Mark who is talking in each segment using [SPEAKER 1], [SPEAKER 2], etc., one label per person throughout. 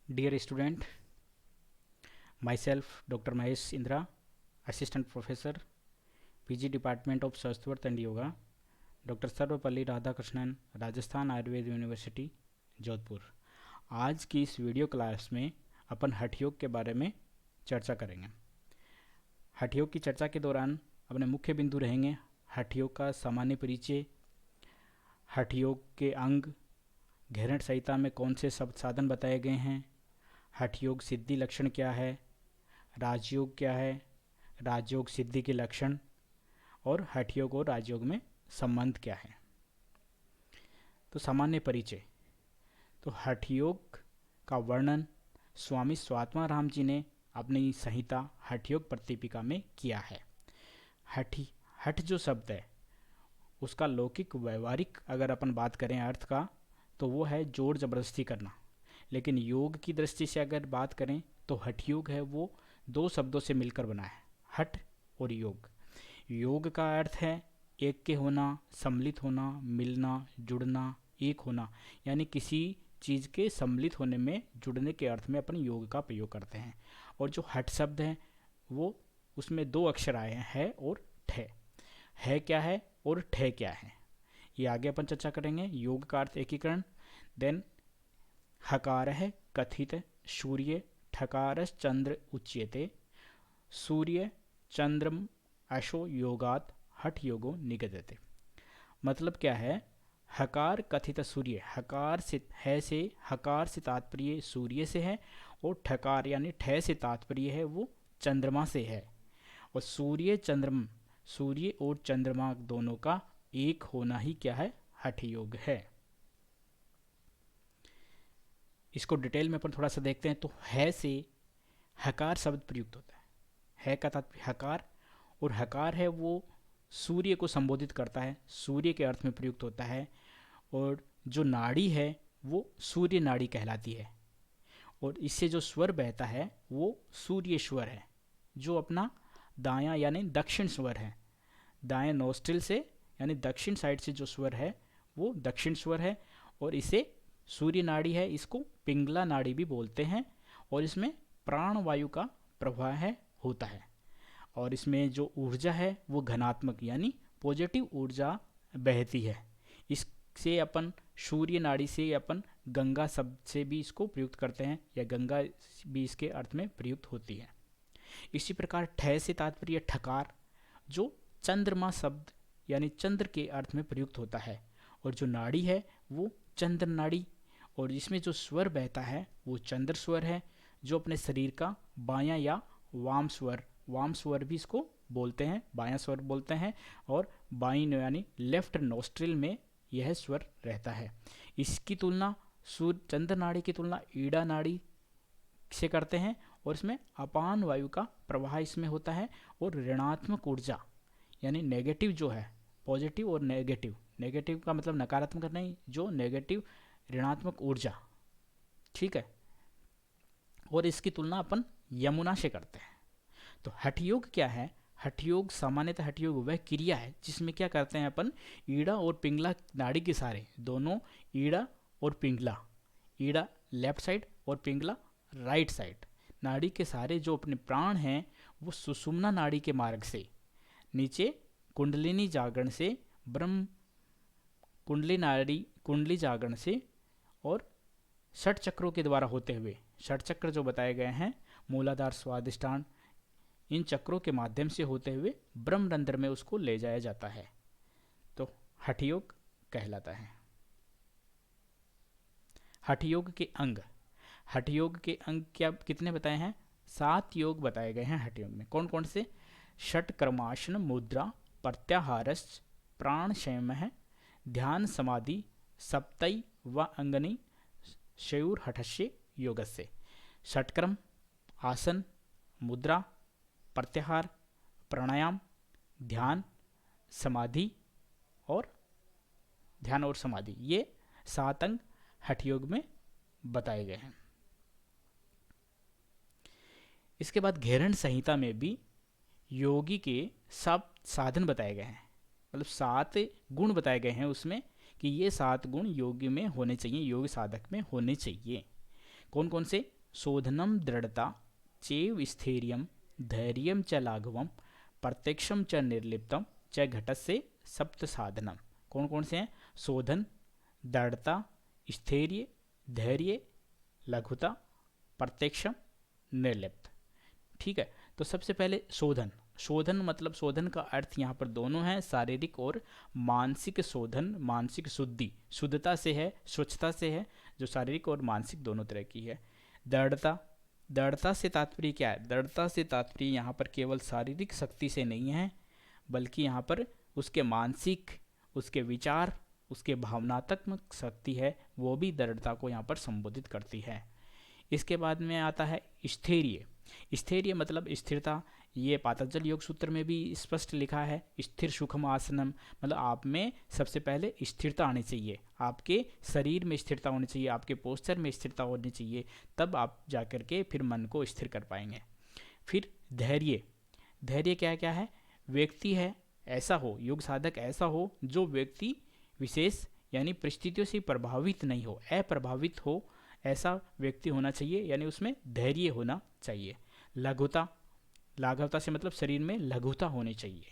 [SPEAKER 1] Dear student, myself Dr. Mahesh Indra, Assistant Professor, PG Department of Shastharth and Yoga, doctor Sarvepalli Radhakrishnan, Rajasthan Ayurveda university Jodhpur. आज की इस video class में अपन हठ योग के बारे में चर्चा करेंगे। हठ योग की चर्चा के दौरान अपने मुख्य बिंदु रहेंगे हठ योग का सामान्य परिचय, हठ योग के अंग, घेरण संहिता में कौन से शब्द साधन बताए गए हैं, हठ योग सिद्धि लक्षण क्या है, राजयोग क्या है, राजयोग सिद्धि के लक्षण और हठ योग और राजयोग में संबंध क्या है। तो सामान्य परिचय। तो हठ योग का वर्णन स्वामी स्वात्माराम जी ने अपनी संहिता हठ योग प्रतिपिका में किया है। हठ जो शब्द है उसका लौकिक व्यवहारिक अगर अपन बात करें अर्थ का तो वो है जोर जबरदस्ती करना, लेकिन योग की दृष्टि से अगर बात करें तो हठ योग है वो दो शब्दों से मिलकर बना है, हठ और योग। योग का अर्थ है एक के होना, सम्मिलित होना, मिलना, जुड़ना, एक होना, यानी किसी चीज़ के सम्मिलित होने में जुड़ने के अर्थ में अपन योग का प्रयोग करते हैं। और जो हठ शब्द है वो उसमें दो अक्षर आए हैं, है और ठे। है क्या है और ठे क्या है ये आगे अपन चर्चा करेंगे। योग का अर्थ एकीकरण। देन हकार है कथित सूर्य ठकारस चंद्र उच्यते, सूर्य चंद्रम अशो योगात हठ योगो निगदते। मतलब क्या है, हकार कथित सूर्य, हकार से है से हकार से तात्पर्य सूर्य से है और ठकार यानी ठे से तात्पर्य है वो चंद्रमा से है। और सूर्य और चंद्रमा दोनों का एक होना ही क्या है, हठ योग है। इसको डिटेल में अपन थोड़ा सा देखते हैं। तो है से हकार शब्द प्रयुक्त होता है का तात्पर्य हकार, और हकार है वो सूर्य को संबोधित करता है, सूर्य के अर्थ में प्रयुक्त होता है। और जो नाड़ी है वो सूर्य नाड़ी कहलाती है, और इससे जो स्वर बहता है वो सूर्य स्वर है, जो अपना दायां यानी दक्षिण स्वर है। दाएं नोस्ट्रिल से यानी दक्षिण साइड से जो स्वर है वो दक्षिण स्वर है, और इसे सूर्य नाड़ी है, इसको पिंगला नाड़ी भी बोलते हैं। और इसमें प्राण वायु का प्रवाह है होता है, और इसमें जो ऊर्जा है वो धनात्मक यानी पॉजिटिव ऊर्जा बहती है। इससे अपन सूर्य नाड़ी से अपन गंगा शब्द से भी इसको प्रयुक्त करते हैं, या गंगा भी इसके अर्थ में प्रयुक्त होती है। इसी प्रकार ठे से तात्पर्य ठकार, जो चंद्रमा शब्द यानी चंद्र के अर्थ में प्रयुक्त होता है। और जो नाड़ी है वो चंद्र नाड़ी, और इसमें जो स्वर बहता है वो चंद्र स्वर है, जो अपने शरीर का बायां या वाम स्वर भी इसको बोलते हैं, बायां स्वर बोलते हैं। और बाईं यानी लेफ्ट नोस्ट्रिल में यह स्वर रहता है। इसकी तुलना चंद्र नाड़ी की तुलना ईड़ा नाड़ी से करते हैं, और इसमें अपान वायु का प्रवाह इसमें होता है। और ऋणात्मक ऊर्जा यानी नेगेटिव जो है, पॉजिटिव और नेगेटिव का मतलब नकारात्मक नहीं, जो नेगेटिव ऋणात्मक ऊर्जा, ठीक है। और इसकी तुलना अपन यमुना से करते हैं। तो हठ योग क्या है, हठ योग सामान्यतः हठ योग वह क्रिया है जिसमें क्या करते हैं अपन ईड़ा और पिंगला नाड़ी के सारे दोनों, ईड़ा और पिंगला, ईड़ा लेफ्ट साइड और पिंगला राइट साइड, नाड़ी के सारे जो अपने प्राण हैं वो सुषुम्ना नाड़ी के मार्ग से नीचे कुंडलिनी जागरण से ब्रह्म कुंडली जागरण से और षट चक्रों के द्वारा होते हुए, षट चक्र जो बताए गए हैं मूलाधार स्वादिष्ठान, इन चक्रों के माध्यम से होते हुए ब्रह्मरंध्र में उसको ले जाया जाता है, तो हठ योग कहलाता है। हठ योग के अंग, हठ योग के अंग क्या कितने बताए हैं, 7 योग बताए गए हैं हठ योग में। कौन कौन से, षट कर्मासन मुद्रा प्रत्याहारश्च प्राण संयम है, ध्यान समाधि सप्तई व अंगनी शयूर हठस्य योगस्य। षटक्रम, आसन, मुद्रा, प्रत्याहार, प्राणायाम, ध्यान समाधि और समाधि, ये 7 अंग हठ योग में बताए गए हैं। इसके बाद घेरण संहिता में भी योगी के सब साधन बताए गए हैं, मतलब 7 गुण बताए गए हैं उसमें, कि ये 7 गुण योगी में होने चाहिए, योग साधक में होने चाहिए। कौन कौन से, शोधनम दृढ़ता चैव स्थैर्यम धैर्यम च लाघवम प्रत्यक्षम च निर्लिप्तम च घटस्य सप्त साधनम। कौन कौन से हैं? शोधन, दृढ़ता, स्थैर्य, धैर्य, लघुता, प्रत्यक्षम, निर्लिप्त। ठीक है, तो सबसे पहले शोधन। शोधन मतलब शोधन का अर्थ यहाँ पर दोनों है, शारीरिक और मानसिक शोधन। मानसिक शुद्धि, शुद्धता से है, स्वच्छता से है, जो शारीरिक और मानसिक दोनों तरह की है। दृढ़ता, दृढ़ता से तात्पर्य क्या है? दृढ़ता से तात्पर्य यहाँ पर केवल शारीरिक शक्ति से नहीं है, बल्कि यहाँ पर उसके मानसिक, उसके विचार, उसके भावनात्मक शक्ति है, वो भी दृढ़ता को यहाँ पर संबोधित करती है। इसके बाद में आता है स्थैर्य। स्थैर्य मतलब स्थिरता। ये पातंजल योग सूत्र में भी स्पष्ट लिखा है, स्थिर सुखम आसनम, मतलब आप में सबसे पहले स्थिरता आनी चाहिए, आपके शरीर में स्थिरता होनी चाहिए, आपके पोस्चर में स्थिरता होनी चाहिए, तब आप जाकर के फिर मन को स्थिर कर पाएंगे। फिर धैर्य। धैर्य क्या क्या है? व्यक्ति है ऐसा हो, योग साधक ऐसा हो जो व्यक्ति विशेष यानी परिस्थितियों से प्रभावित नहीं हो, अप्रभावित हो, ऐसा व्यक्ति होना चाहिए, यानी उसमें धैर्य होना चाहिए। लघुता, लाघवता से मतलब शरीर में लघुता होनी चाहिए।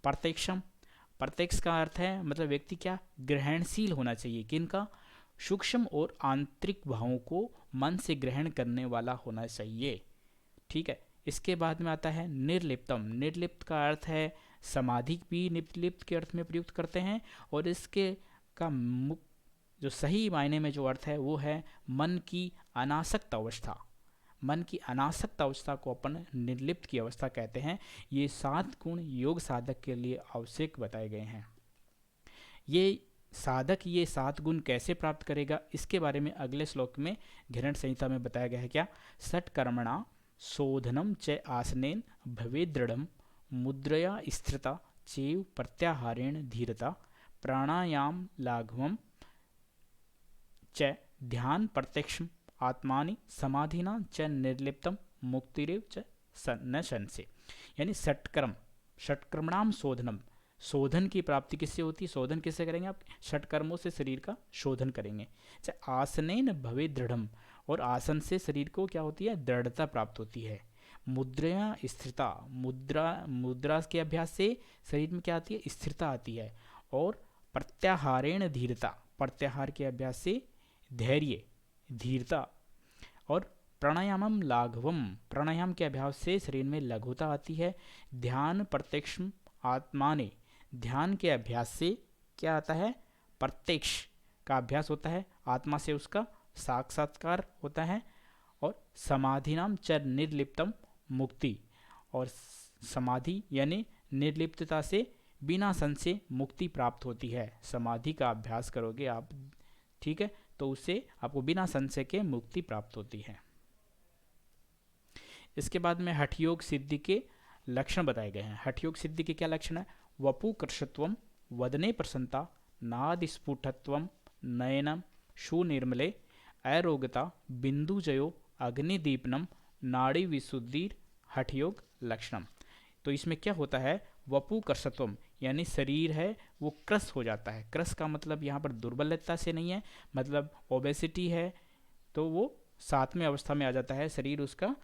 [SPEAKER 1] प्रत्यक्षम, प्रत्यक्ष का अर्थ है मतलब व्यक्ति क्या? ग्रहणशील होना चाहिए। किनका? सूक्ष्म और आंतरिक भावों को मन से ग्रहण करने वाला होना चाहिए। ठीक है, इसके बाद में आता है निर्लिप्तम। निर्लिप्त का अर्थ है समाधि भी निर्लिप्त के अर्थ में प्रयुक्त करते हैं, और इसके का जो सही मायने में जो अर्थ है वो है मन की अनासक्त अवस्था। मन की अनासक्त अवस्था को अपन निर्लिप्त की अवस्था कहते हैं। ये 7 गुण योग साधक के लिए आवश्यक बताए गए हैं। ये साधक ये 7 गुण कैसे प्राप्त करेगा, इसके बारे में अगले श्लोक में घृण संहिता में बताया गया है। क्या? षट्कर्मणा शोधनम च आसनेन भवेद् दृढ़म मुद्रया स्थिरता चैव प्रत्याहारेण धीरता प्राणायाम लाघवम च ध्यान प्रत्यक्षम आत्मानि समाधिना च निर्लिप्तम मुक्तिरेव च न संशय। यानी षटकर्म, षटकर्मणाम शोधनम, शोधन की प्राप्ति किससे होती है? शोधन किससे करेंगे आप? षटकर्मों से शरीर का शोधन करेंगे। चाहे आसनेन भवे दृढ़म, और आसन से शरीर को क्या होती है? दृढ़ता प्राप्त होती है। मुद्रया स्थिरता, मुद्रा के अभ्यास से शरीर में क्या आती है? स्थिरता आती है। और प्रत्याहारेण धीरता, प्रत्याहार के अभ्यास से धैर्य, धीरता। और प्राणायामम लाघवम, प्राणायाम के अभ्यास से शरीर में लघुता आती है। ध्यान प्रत्यक्षम आत्माने, ध्यान के अभ्यास से क्या आता है? प्रत्यक्ष का अभ्यास होता है, आत्मा से उसका साक्षात्कार होता है। और समाधिनाम च निर्लिप्तम मुक्ति, और समाधि यानी निर्लिप्तता से बिना संशय मुक्ति प्राप्त होती है। समाधि का अभ्यास करोगे आप, ठीक है, तो उससे आपको बिना संशय के मुक्ति प्राप्त होती है। इसके बाद में हठयोग सिद्धि के लक्षण बताए गए हैं। हठयोग सिद्धि के क्या लक्षण है? वपु कृशत्वम, वदने प्रसन्नता, नाद स्फुटत्वम, नयनम सुनिर्मले, अरोगता, बिंदुजयो, अग्निदीपनम, नाड़ी विशुद्धि, हठयोग लक्षणम। तो इसमें क्या होता है? वपु कृशत्वम यानी शरीर है वो क्रस हो जाता है। क्रस का मतलब यहाँ पर दुर्बलता से नहीं है, मतलब ओबेसिटी है तो वो 7वें अवस्था में आ जाता है, शरीर उसका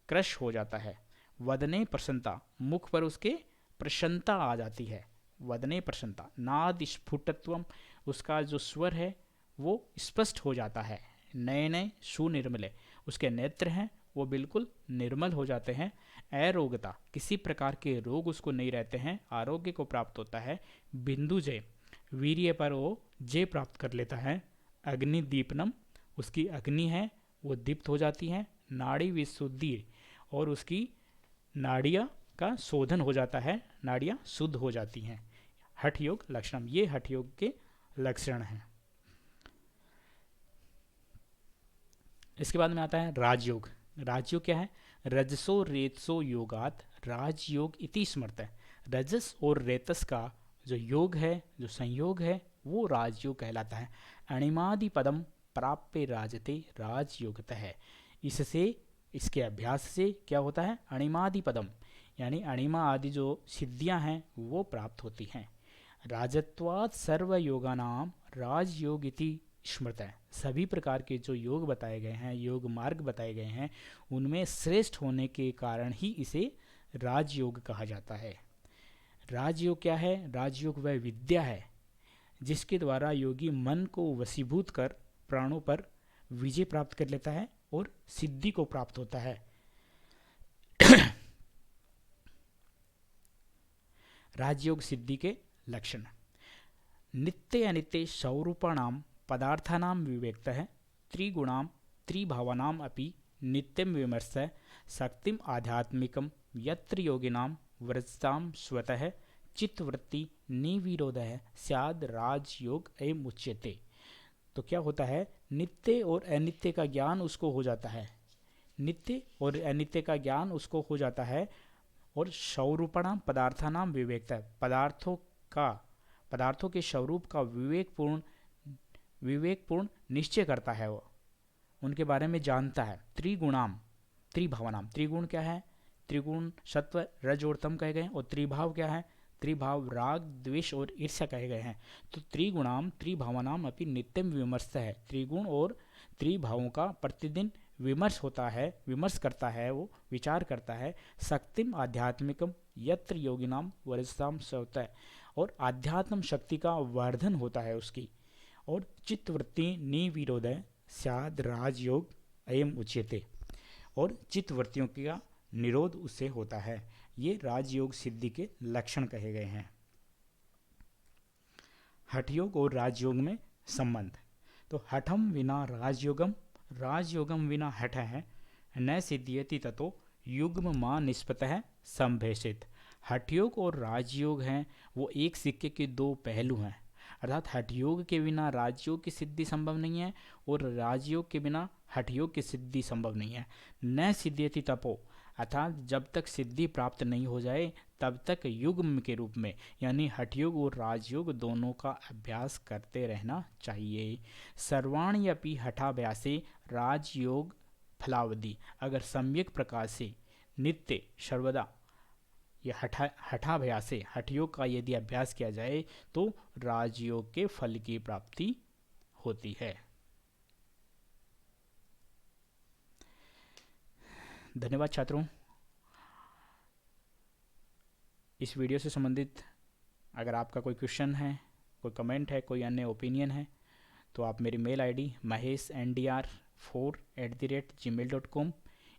[SPEAKER 1] क्रश हो जाता है। वदने प्रसन्नता, मुख पर उसके प्रसन्नता आ जाती है, वदने प्रसन्नता। नाद स्फुटत्वम, उसका जो स्वर है वो स्पष्ट हो जाता है। नए नए सुनिर्मले, उसके नेत्र हैं वो बिल्कुल निर्मल हो जाते हैं। अरोगता, किसी प्रकार के रोग उसको नहीं रहते हैं, आरोग्य को प्राप्त होता है। बिंदु जय, वीर्य पर वो जय प्राप्त कर लेता है। अग्नि दीपनम, उसकी अग्नि है वो दीप्त हो जाती है। नाड़ी विशुद्धि, और उसकी नाड़ियाँ का शोधन हो जाता है, नाड़ियाँ शुद्ध हो जाती हैं। हठ योग लक्षण, ये हठ योग के लक्षण हैं। इसके बाद में आता है राजयोग। राजयोग क्या है? रजसो रेतसो योगात राजयोग इति स्मृत है। रजस और रेतस का जो योग है, जो संयोग है, वो राजयोग कहलाता है। अणिमादि पदम प्राप्य राजते राजयोगतः है। इससे, इसके अभ्यास से क्या होता है? अणिमादि पदम यानी अणिमा आदि जो सिद्धियां हैं वो प्राप्त होती हैं। राजत्वात् सर्वयोगानाम राजयोग इति स्मृत है। सभी प्रकार के जो योग बताए गए हैं, योग मार्ग बताए गए हैं, उनमें श्रेष्ठ होने के कारण ही इसे राजयोग कहा जाता है। राजयोग क्या है? राजयोग वह विद्या है जिसके द्वारा योगी मन को वशीभूत कर प्राणों पर विजय प्राप्त कर लेता है और सिद्धि को प्राप्त होता है। राजयोग सिद्धि के लक्षण: नित्य अनित्य स्वरूपाणाम पदार्थानां विवेकतः त्रिगुणां त्रिभावानां अपि नित्यं विमर्श शक्तिम आध्यात्मिकं यत्र योगिनां व्रजतां स्वतः चित्तवृत्ति निविरोधः स्याद राजयोग एवं उच्यते। तो क्या होता है? नित्य और अनित्य का ज्ञान उसको हो जाता है, नित्य और अनित्य का ज्ञान उसको हो जाता है, और स्वरूपाणाम पदार्थानां विवेकतः पदार्थों के स्वरूप का विवेकपूर्ण निश्चय करता है, वो उनके बारे में जानता है। त्रिगुणाम त्रिभावनाम, त्रिगुण क्या है? त्रिगुण सत्व रज और तम कहे गए, और त्रिभाव क्या है? त्रिभाव राग द्वेष और ईर्ष्या कहे गए हैं। तो त्रिगुणाम त्रिभावनाम अपनी नित्यम विमर्श है, त्रिगुण और त्रिभावों का प्रतिदिन विमर्श होता है, विमर्श करता है, वो विचार करता है। शक्तिम आध्यात्मिकम यत्र योगिनाम वरजताम स्वतः है, और आध्यात्म शक्ति का वर्धन होता है उसकी, और चित्तवृत्ति निविरोधय स्याद राजयोग अयम उच्यते, और चित्तवृत्तियों का निरोध उससे होता है। ये राजयोग सिद्धि के लक्षण कहे गए हैं। हठयोग और राजयोग में संबंध: तो हठम विना राजयोगम, राजयोगम विना हठ है, न सिद्ध्यति ततो युग्म मा निष्पतः संभेषित। हठयोग और राजयोग हैं वो एक सिक्के के दो पहलू हैं, अर्थात हठयोग के बिना राजयोग की सिद्धि संभव नहीं है, और राजयोग के बिना हठयोग की सिद्धि संभव नहीं है। न सिद्ध्यति तपो, अर्थात जब तक सिद्धि प्राप्त नहीं हो जाए तब तक युग्म के रूप में, यानी हठयोग और राजयोग दोनों का अभ्यास करते रहना चाहिए। सर्वाणि अपि हठाभ्यासे राजयोग फलावधि, अगर सम्यक प्रकार से नित्य सर्वदा ये हठाभ्यास से हठयोग का यदि अभ्यास किया जाए तो राजयोग के फल की प्राप्ति होती है। धन्यवाद छात्रों। इस वीडियो से संबंधित अगर आपका कोई क्वेश्चन है, कोई कमेंट है, कोई अन्य ओपिनियन है, तो आप मेरी मेल आईडी mahesndr4@gmail.com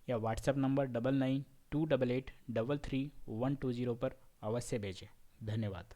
[SPEAKER 1] या व्हाट्सएप नंबर 9928833120 पर अवश्य भेजें। धन्यवाद।